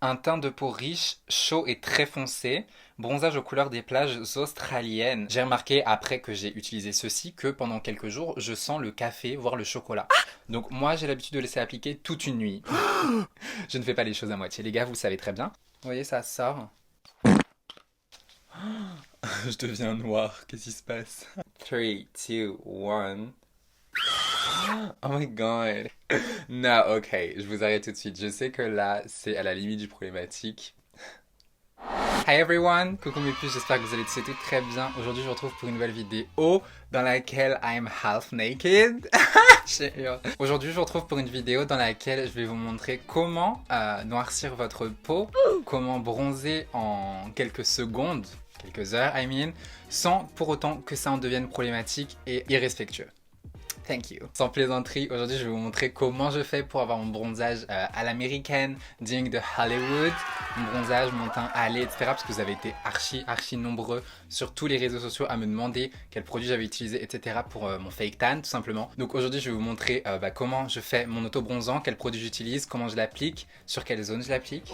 Un teint de peau riche, chaud et très foncé. Bronzage aux couleurs des plages australiennes. J'ai remarqué après que j'ai utilisé ceci que pendant quelques jours, je sens le café, voire le chocolat. Donc moi, j'ai l'habitude de laisser appliquer toute une nuit. Je ne fais pas les choses à moitié. Les gars, vous le savez très bien. Vous voyez, ça sort. Je deviens noir. Qu'est-ce qui se passe? 3, 2, 1. Oh my god. Non, ok, je vous arrête tout de suite. Je sais que là, c'est à la limite du problématique. Hi everyone, coucou mes puces, j'espère que vous allez tous et toutes très bien. Aujourd'hui, je vous retrouve pour une nouvelle vidéo dans laquelle I'm half naked. Aujourd'hui, je vous retrouve pour une vidéo dans laquelle je vais vous montrer comment noircir votre peau, comment bronzer en quelques secondes, quelques heures, sans pour autant que ça en devienne problématique et irrespectueux. Thank you. Sans plaisanterie, aujourd'hui je vais vous montrer comment je fais pour avoir mon bronzage à l'américaine, digne de Hollywood. Mon bronzage, mon teint allé, etc. Parce que vous avez été archi nombreux sur tous les réseaux sociaux à me demander quels produits j'avais utilisé, etc. pour mon fake tan, tout simplement. Donc aujourd'hui je vais vous montrer comment je fais mon auto-bronzant, quels produits j'utilise, comment je l'applique, sur quelle zone je l'applique.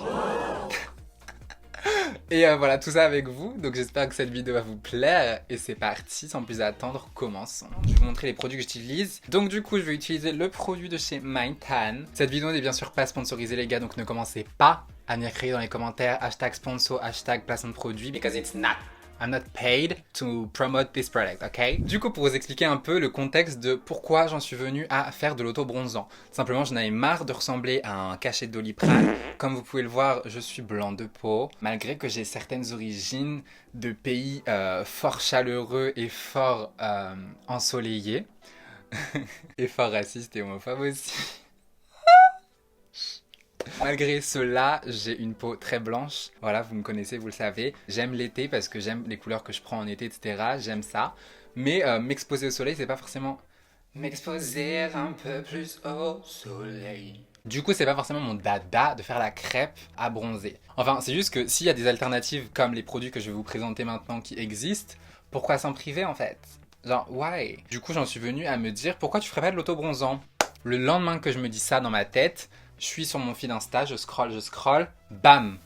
Et voilà, tout ça avec vous. Donc j'espère que cette vidéo va vous plaire. Et c'est parti, sans plus attendre, commençons. Je vais vous montrer les produits que j'utilise. Donc du coup, je vais utiliser le produit de chez MindTan. Cette vidéo n'est bien sûr pas sponsorisée les gars, donc ne commencez pas à venir crier dans les commentaires hashtag sponsor, hashtag placement de produit, because it's not. I'm not paid to promote this product, ok? Du coup, pour vous expliquer un peu le contexte de pourquoi j'en suis venu à faire de l'auto-bronzant. Simplement, j'en avais marre de ressembler à un cachet de Doliprane. Comme vous pouvez le voir, je suis blanc de peau. Malgré que j'ai certaines origines de pays fort chaleureux et fort ensoleillés. Et fort racistes et homophobes aussi. Malgré cela, j'ai une peau très blanche. Voilà, vous me connaissez, vous le savez. J'aime l'été parce que j'aime les couleurs que je prends en été, etc. J'aime ça. Mais m'exposer au soleil, c'est pas forcément m'exposer un peu plus au soleil. Du coup, c'est pas forcément mon dada de faire la crêpe à bronzer. Enfin, c'est juste que s'il y a des alternatives comme les produits que je vais vous présenter maintenant qui existent, pourquoi s'en priver en fait? Genre, why? Du coup, j'en suis venu à me dire, pourquoi tu ferais pas de l'auto-bronzant? Le lendemain que je me dis ça dans ma tête, je suis sur mon feed Insta, je scroll, bam!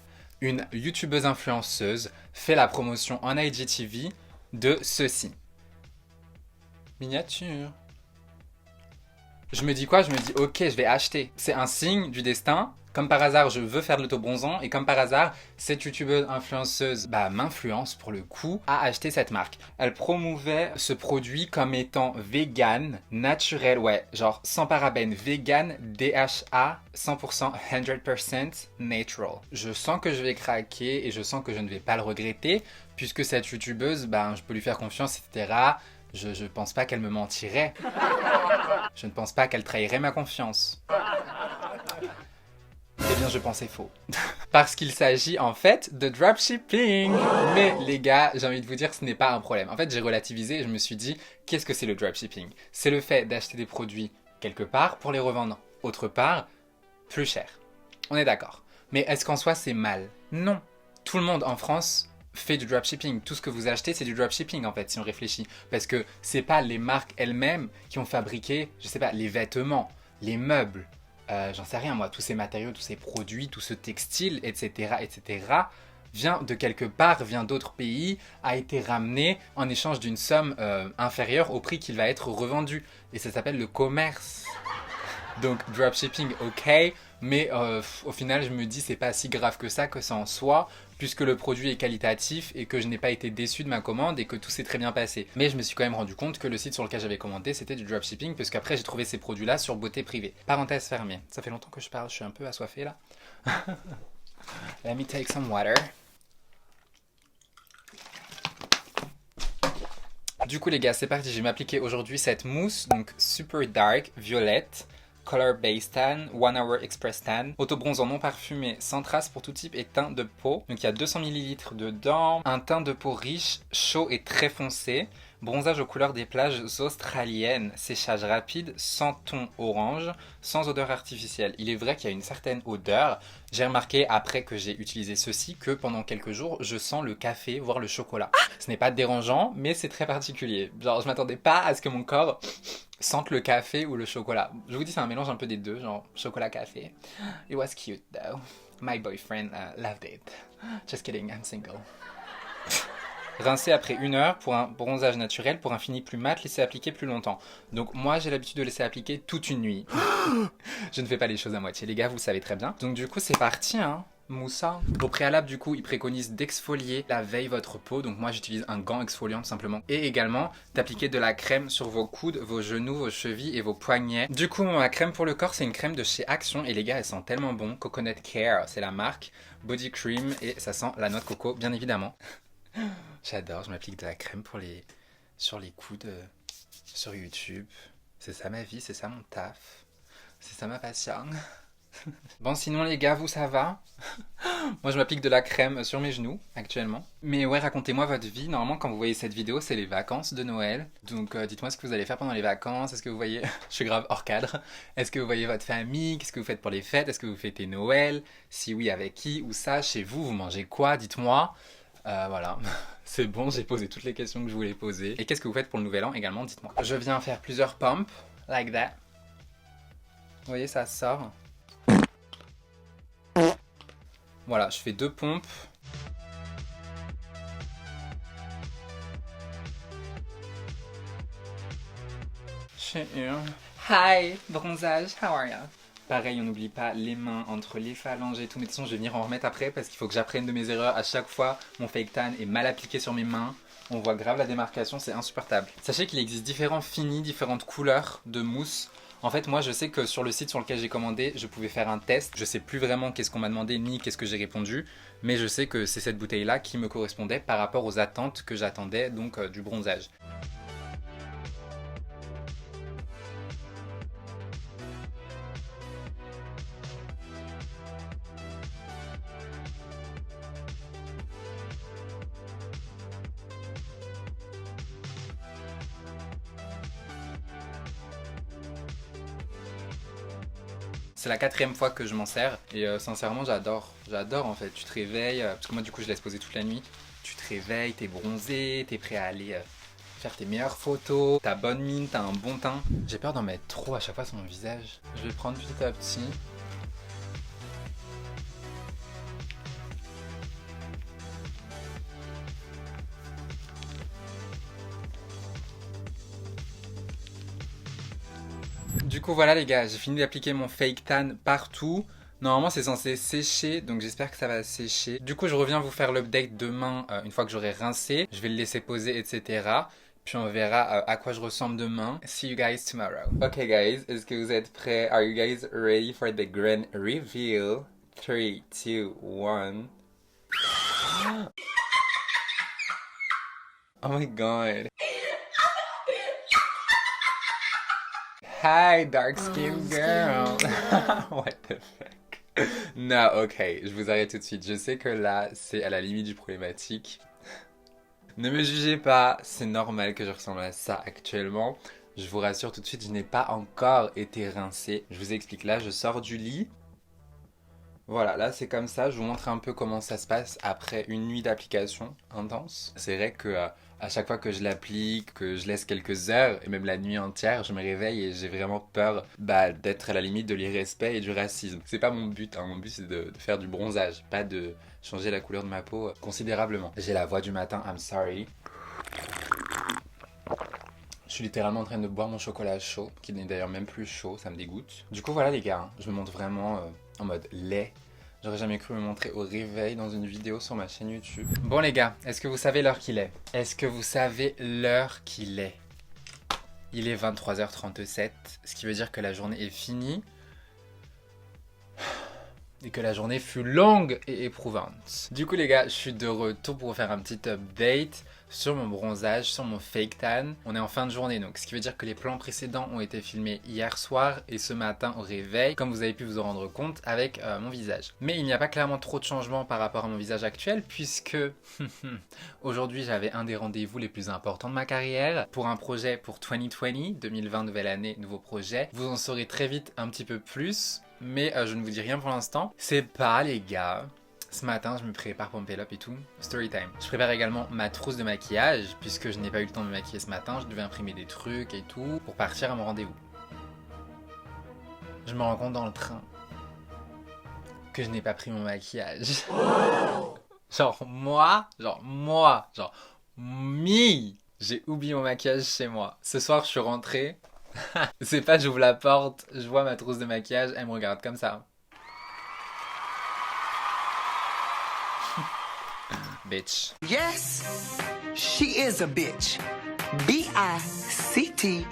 Une youtubeuse influenceuse fait la promotion en IGTV de ceci. Miniature. Je me dis quoi? Je me dis ok, je vais acheter. C'est un signe du destin. Comme par hasard, je veux faire de l'auto-bronzant et comme par hasard, cette youtubeuse influenceuse m'influence pour le coup à acheter cette marque. Elle promouvait ce produit comme étant vegan, naturel, ouais, genre sans parabènes, vegan, DHA, 100%, 100% natural. Je sens que je vais craquer et je sens que je ne vais pas le regretter puisque cette youtubeuse, je peux lui faire confiance, etc. Je pense pas qu'elle me mentirait. Je ne pense pas qu'elle trahirait ma confiance. Eh bien, je pensais faux. Parce qu'il s'agit en fait de dropshipping. Mais les gars, j'ai envie de vous dire que ce n'est pas un problème. En fait, j'ai relativisé et je me suis dit, qu'est-ce que c'est le dropshipping? C'est le fait d'acheter des produits quelque part pour les revendre autre part, plus cher. On est d'accord. Mais est-ce qu'en soi, c'est mal? Non. Tout le monde en France fait du dropshipping. Tout ce que vous achetez, c'est du dropshipping en fait, si on réfléchit. Parce que c'est pas les marques elles-mêmes qui ont fabriqué, je sais pas, les vêtements, les meubles, j'en sais rien moi, tous ces matériaux, tous ces produits, tout ce textile, etc., vient de quelque part, vient d'autres pays, a été ramené en échange d'une somme inférieure au prix qu'il va être revendu. Et ça s'appelle le commerce. Donc dropshipping, ok, mais au final je me dis c'est pas si grave que ça en soit, puisque le produit est qualitatif et que je n'ai pas été déçu de ma commande et que tout s'est très bien passé. Mais je me suis quand même rendu compte que le site sur lequel j'avais commandé c'était du dropshipping, parce qu'après j'ai trouvé ces produits là sur Beauté Privée. Parenthèse fermée, ça fait longtemps que je parle, je suis un peu assoiffé là. Let me take some water. Du coup les gars, c'est parti, je vais m'appliquer aujourd'hui cette mousse, donc super dark, violette, Color Base Tan, 1 Hour Express Tan, auto-bronzant non parfumé, sans trace pour tout type et teint de peau. Donc il y a 200 ml dedans, un teint de peau riche, chaud et très foncé, bronzage aux couleurs des plages australiennes, séchage rapide, sans ton orange, sans odeur artificielle. Il est vrai qu'il y a une certaine odeur. J'ai remarqué après que j'ai utilisé ceci que pendant quelques jours, je sens le café, voire le chocolat. Ce n'est pas dérangeant, mais c'est très particulier. Genre je m'attendais pas à ce que mon corps sente le café ou le chocolat. Je vous dis, c'est un mélange un peu des deux, genre chocolat-café. It was cute though. my boyfriend loved it. Just kidding, I'm single. Rincer après 1 heure pour un bronzage naturel, pour un fini plus mat, laisser appliquer plus longtemps. Donc moi j'ai l'habitude de laisser appliquer toute une nuit. Je ne fais pas les choses à moitié, les gars, vous le savez très bien. Donc du coup c'est parti, hein. Moussa. Au préalable, du coup, ils préconisent d'exfolier la veille votre peau. Donc moi, j'utilise un gant exfoliant tout simplement. Et également, d'appliquer de la crème sur vos coudes, vos genoux, vos chevilles et vos poignets. Du coup, ma crème pour le corps, c'est une crème de chez Action. Et les gars, elle sent tellement bon. Coconut Care, c'est la marque. Body Cream. Et ça sent la noix de coco, bien évidemment. J'adore, je m'applique de la crème sur les coudes, sur YouTube. C'est ça ma vie, c'est ça mon taf. C'est ça ma passion. Bon, sinon les gars, vous ça va? Moi je m'applique de la crème sur mes genoux actuellement. Mais ouais, racontez-moi votre vie. Normalement quand vous voyez cette vidéo, c'est les vacances de Noël. Donc dites-moi ce que vous allez faire pendant les vacances. Est-ce que vous voyez... Je suis grave hors cadre. Est-ce que vous voyez votre famille? Qu'est-ce que vous faites pour les fêtes? Est-ce que vous fêtez Noël? Si oui, avec qui? Où ça? Chez vous? Vous mangez quoi? Dites-moi. Voilà, c'est bon, j'ai posé toutes les questions que je voulais poser. Et qu'est-ce que vous faites pour le nouvel an également? Dites-moi. Je viens faire plusieurs pumps, like that. Vous voyez, ça sort. Voilà, je fais 2 pompes. Hi, bronzage, how are ya? Pareil, on n'oublie pas les mains entre les phalanges et tout. Mais de toute façon, je vais venir en remettre après parce qu'il faut que j'apprenne de mes erreurs. À chaque fois, mon fake tan est mal appliqué sur mes mains. On voit grave la démarcation, c'est insupportable. Sachez qu'il existe différents finis, différentes couleurs de mousse. En fait, moi, je sais que sur le site sur lequel j'ai commandé, je pouvais faire un test. Je sais plus vraiment qu'est-ce qu'on m'a demandé ni qu'est-ce que j'ai répondu. Mais je sais que c'est cette bouteille-là qui me correspondait par rapport aux attentes que j'attendais, donc du bronzage. C'est la 4e fois que je m'en sers et sincèrement j'adore. J'adore en fait. Tu te réveilles, parce que moi du coup je laisse poser toute la nuit. Tu te réveilles, t'es bronzé, t'es prêt à aller faire tes meilleures photos. T'as bonne mine, t'as un bon teint. J'ai peur d'en mettre trop à chaque fois sur mon visage. Je vais prendre petit à petit. Du coup voilà les gars, j'ai fini d'appliquer mon fake tan partout. Normalement c'est censé sécher, donc j'espère que ça va sécher. Du coup je reviens vous faire l'update demain, une fois que j'aurai rincé. Je vais le laisser poser, etc. Puis on verra à quoi je ressemble demain. See you guys tomorrow. Ok guys, est-ce que vous êtes prêts? Are you guys ready for the grand reveal? 3, 2, 1... Oh my god. Hi, dark skin girl. What the fuck? Non, ok, je vous arrête tout de suite. Je sais que là, c'est à la limite du problématique. Ne me jugez pas, c'est normal que je ressemble à ça actuellement. Je vous rassure tout de suite, je n'ai pas encore été rincé. Je vous explique, là, je sors du lit. Voilà, là c'est comme ça, je vous montre un peu comment ça se passe après une nuit d'application intense. C'est vrai que à chaque fois que je l'applique, que je laisse quelques heures, et même la nuit entière, je me réveille et j'ai vraiment peur d'être à la limite de l'irrespect et du racisme. C'est pas mon but, hein. Mon but c'est de faire du bronzage, pas de changer la couleur de ma peau considérablement. J'ai la voix du matin, I'm sorry. Je suis littéralement en train de boire mon chocolat chaud, qui n'est d'ailleurs même plus chaud, ça me dégoûte. Du coup voilà les gars, hein, je me montre vraiment en mode lait. J'aurais jamais cru me montrer au réveil dans une vidéo sur ma chaîne YouTube. Bon les gars, est-ce que vous savez l'heure qu'il est? Est-ce que vous savez l'heure qu'il est? Il est 23h37, ce qui veut dire que la journée est finie. Et que la journée fut longue et éprouvante. Du coup les gars, je suis de retour pour vous faire un petit update sur mon bronzage, sur mon fake tan. On est en fin de journée donc, ce qui veut dire que les plans précédents ont été filmés hier soir et ce matin au réveil, comme vous avez pu vous en rendre compte avec mon visage. Mais il n'y a pas clairement trop de changements par rapport à mon visage actuel puisque aujourd'hui j'avais un des rendez-vous les plus importants de ma carrière pour un projet pour 2020, 2020 nouvelle année, nouveau projet. Vous en saurez très vite un petit peu plus. Mais je ne vous dis rien pour l'instant. C'est pas les gars. Ce matin, je me prépare pour me peel up et tout. Story time. Je prépare également ma trousse de maquillage, puisque je n'ai pas eu le temps de me maquiller ce matin. Je devais imprimer des trucs et tout, pour partir à mon rendez-vous. Je me rends compte dans le train que je n'ai pas pris mon maquillage. Genre moi, j'ai oublié mon maquillage chez moi. Ce soir, je suis rentrée. C'est pas, j'ouvre la porte, je vois ma trousse de maquillage, elle me regarde comme ça. Bitch. Yes, she is a bitch. B-I-C-T-H.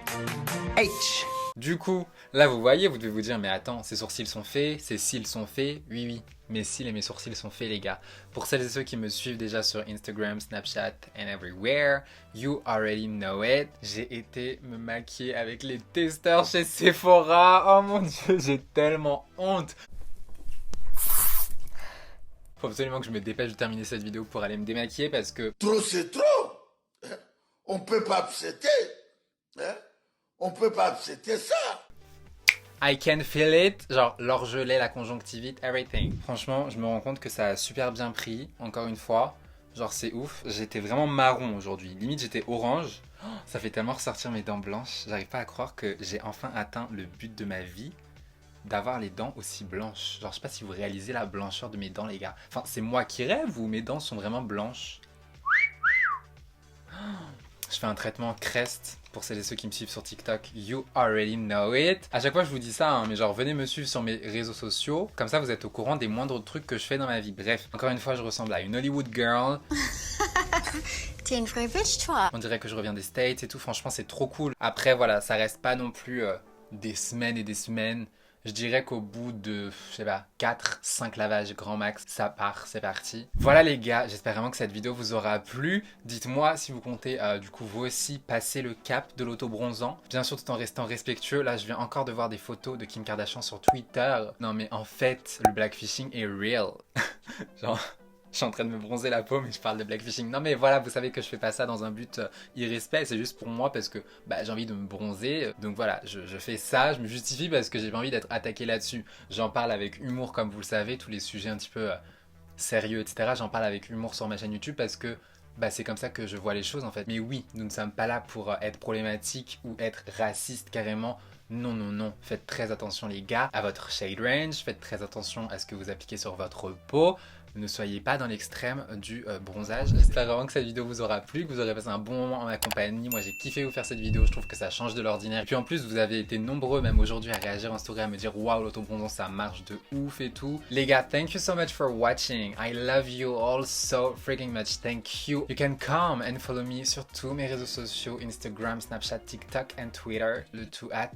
Du coup, là vous voyez, vous devez vous dire, mais attends, ses sourcils sont faits, ses cils sont faits, oui, mes cils et mes sourcils sont faits les gars. Pour celles et ceux qui me suivent déjà sur Instagram, Snapchat and everywhere, you already know it. J'ai été me maquiller avec les testeurs chez Sephora, oh mon dieu, j'ai tellement honte. Faut absolument que je me dépêche de terminer cette vidéo pour aller me démaquiller parce que... Trop c'est trop. On peut pas accepter. On peut pas accepter ça. I can feel it, genre l'orgelet, la conjonctivite, everything. Franchement, je me rends compte que ça a super bien pris, encore une fois. Genre c'est ouf, j'étais vraiment marron aujourd'hui. Limite j'étais orange. Oh, ça fait tellement ressortir mes dents blanches. J'arrive pas à croire que j'ai enfin atteint le but de ma vie. D'avoir les dents aussi blanches. Genre je sais pas si vous réalisez la blancheur de mes dents les gars. Enfin c'est moi qui rêve ou mes dents sont vraiment blanches. Je fais un traitement Crest pour celles et ceux qui me suivent sur TikTok. You already know it. À chaque fois je vous dis ça, hein, mais genre venez me suivre sur mes réseaux sociaux. Comme ça vous êtes au courant des moindres trucs que je fais dans ma vie. Bref, encore une fois je ressemble à une Hollywood girl. T'es une vraie bitch toi. On dirait que je reviens des States et tout. Franchement c'est trop cool. Après voilà, ça reste pas non plus des semaines et des semaines. Je dirais qu'au bout de, je sais pas, 4-5 lavages grand max, ça part, c'est parti. Voilà les gars, j'espère vraiment que cette vidéo vous aura plu. Dites-moi si vous comptez du coup vous aussi passer le cap de l'auto-bronzant. Bien sûr tout en restant respectueux. Là je viens encore de voir des photos de Kim Kardashian sur Twitter. Non mais en fait, le blackfishing est real. Genre... Je suis en train de me bronzer la peau mais je parle de blackfishing. Non mais voilà, vous savez que je fais pas ça dans un but irrespect, c'est juste pour moi parce que bah, j'ai envie de me bronzer. Donc voilà, je fais ça, je me justifie parce que j'ai pas envie d'être attaqué là-dessus. J'en parle avec humour comme vous le savez, tous les sujets un petit peu sérieux, etc. J'en parle avec humour sur ma chaîne YouTube parce que bah, c'est comme ça que je vois les choses en fait. Mais oui, nous ne sommes pas là pour être problématiques ou être racistes carrément. Non, non, non. Faites très attention les gars à votre shade range. Faites très attention à ce que vous appliquez sur votre peau. Ne soyez pas dans l'extrême du bronzage. J'espère vraiment que cette vidéo vous aura plu, que vous aurez passé un bon moment en ma compagnie. Moi j'ai kiffé vous faire cette vidéo, je trouve que ça change de l'ordinaire. Et puis en plus vous avez été nombreux même aujourd'hui à réagir en story, à me dire waouh l'autobronzant ça marche de ouf et tout. Les gars, thank you so much for watching. I love you all so freaking much. Thank you. You can come and follow me sur tous mes réseaux sociaux, Instagram, Snapchat, TikTok and Twitter. Le tout at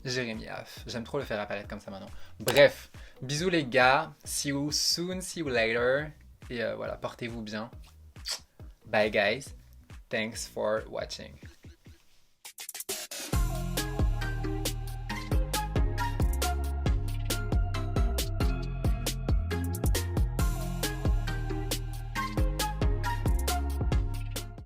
Jérémy Aff. J'aime trop le faire apparaître comme ça maintenant. Bref, bisous les gars. See you soon, see you later. Et voilà, portez-vous bien. Bye guys. Thanks for watching.